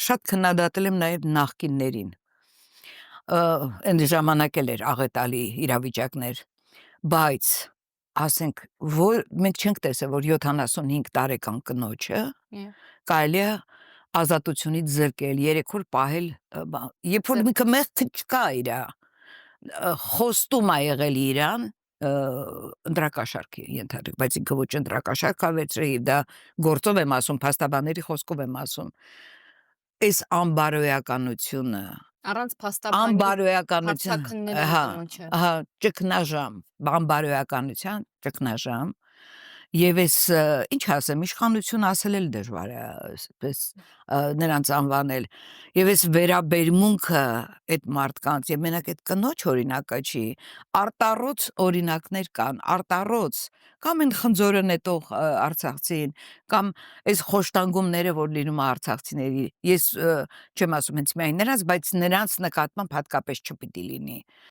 շատ քննադատել եմ նաև նախկիններին, այն ժամանակ էլ էր աղետալի իրավիճակներ, բայց ասենք, որ մենք չենք տեսել, որ 75 տարեկան կնոջը կարելի է ազատությունից զրկել, 3 օր պահել, երբ որ ինքը մեղքը չկա իր, խոստում է եղել իրան, ընտրակաշարքի ենթադրեք, բայց ինքը ոչ ընտրակաշարք ավեցրել եւ դա գործով եմ ասում, փաստաբանների խոսքով եմ ասում, այս անբարոյականությունը Առանց փաստաբանի հարցաքննելու կնոջը, ճգնաժամ, անբարոյականության ճգնաժամ, եւ այս ինչ ասեմ, իշխանություն ասել էլ դժվար է, այսպես նրանց անվանել, եւ այս վերաբերմունքը այդ մարդկանց, եւ մենակ այդ կնոջ օրինակը չի, արտառոց օրինակներ կան, արտառոց, կամ այն խնձորը նետող արցախցին, կամ այս խոշտանգումները, որ լինում է արցախցիների, ես չեմ ասում հենց միայն նրանց, բայց նրանց նկատմամբ հատկապես չպիտի լինի,